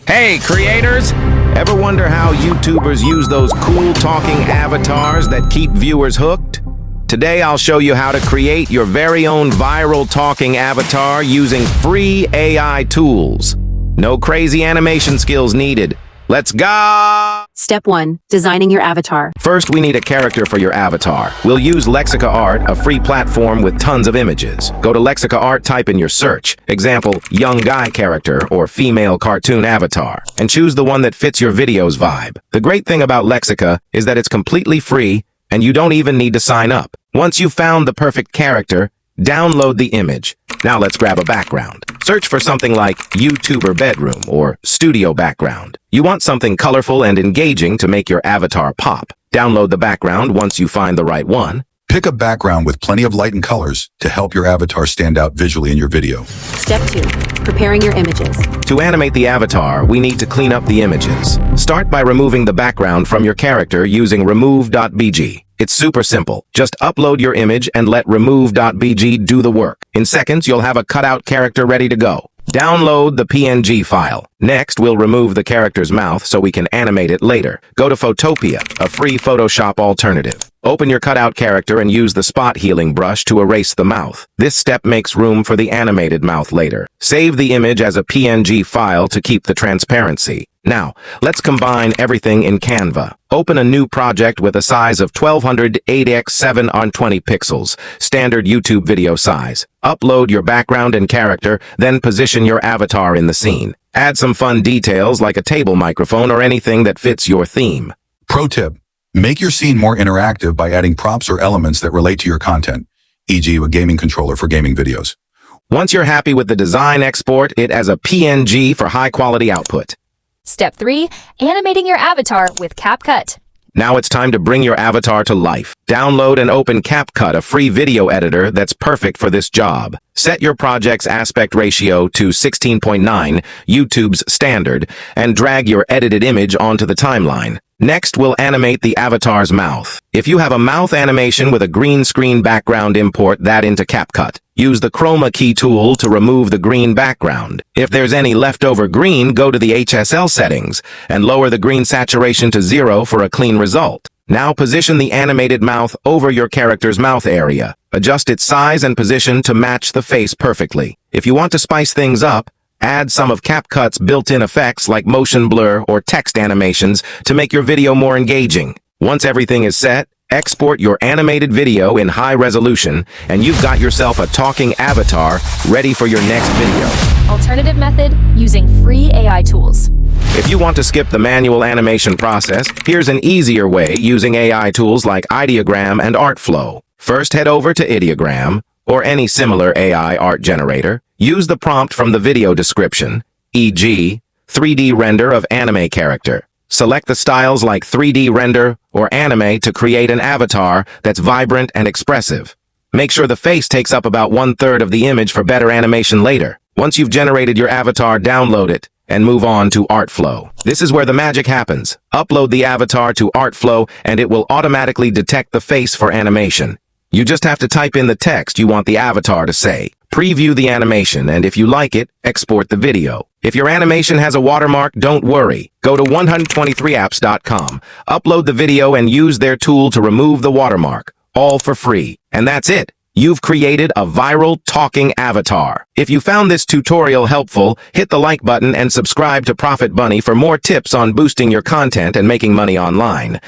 Hey, creators! Ever wonder how YouTubers use those cool talking avatars that keep viewers hooked? Today I'll show you how to create your very own viral talking avatar using free AI tools. No crazy animation skills needed. Let's go! Step 1. Designing your avatar. First, we need a character for your avatar. We'll use Lexica Art, a free platform with tons of images. Go to Lexica Art, type in your search. Example, young guy character or female cartoon avatar. And choose the one that fits your video's vibe. The great thing about Lexica is that it's completely free and you don't even need to sign up. Once you've found the perfect character, download the image. Now let's grab a background. Search for something like YouTuber bedroom or studio background. You want something colorful and engaging to make your avatar pop. Download the background once you find the right one. Pick a background with plenty of light and colors to help your avatar stand out visually in your video. Step 2. Preparing your images. To animate the avatar, we need to clean up the images. Start by removing the background from your character using Remove.bg. It's super simple. Just upload your image and let Remove.bg do the work. In seconds, you'll have a cutout character ready to go. Download the PNG file. Next, we'll remove the character's mouth so we can animate it later. Go to Photopia, a free Photoshop alternative. Open your cutout character and use the spot healing brush to erase the mouth. This step makes room for the animated mouth later. Save the image as a PNG file to keep the transparency. Now, let's combine everything in Canva. Open a new project with a size of 1200 8x7 on 20 pixels, standard YouTube video size. Upload your background and character, then position your avatar in the scene. Add some fun details like a table microphone or anything that fits your theme. Pro tip: make your scene more interactive by adding props or elements that relate to your content, e.g. a gaming controller for gaming videos. Once you're happy with the design, export it as a PNG for high-quality output. Step 3. Animating your avatar with CapCut. Now it's time to bring your avatar to life. Download and open CapCut, a free video editor that's perfect for this job. Set your project's aspect ratio to 16:9, YouTube's standard, and drag your edited image onto the timeline. Next, we'll animate the avatar's mouth. If you have a mouth animation with a green screen background, import that into CapCut. Use the chroma key tool to remove the green background. If there's any leftover green, go to the HSL settings and lower the green saturation to 0 for a clean result. Now position the animated mouth over your character's mouth area. Adjust its size and position to match the face perfectly. If you want to spice things up, add some of CapCut's built-in effects like motion blur or text animations to make your video more engaging. Once everything is set, export your animated video in high resolution, and you've got yourself a talking avatar ready for your next video. Alternative method, using free AI tools. If you want to skip the manual animation process, here's an easier way using AI tools like Ideogram and Artflow. First, head over to Ideogram or any similar AI art generator. Use the prompt from the video description, e.g., 3D render of anime character. Select the styles like 3D render or anime to create an avatar that's vibrant and expressive. Make sure the face takes up about 1/3 of the image for better animation later. Once you've generated your avatar, download it and move on to Artflow. This is where the magic happens. Upload the avatar to Artflow and it will automatically detect the face for animation. You just have to type in the text you want the avatar to say. Preview the animation, and if you like it, export the video. If your animation has a watermark, don't worry. Go to 123apps.com, upload the video, and use their tool to remove the watermark. All for free. And that's it. You've created a viral talking avatar. If you found this tutorial helpful, hit the like button and subscribe to Profit Bunny for more tips on boosting your content and making money online.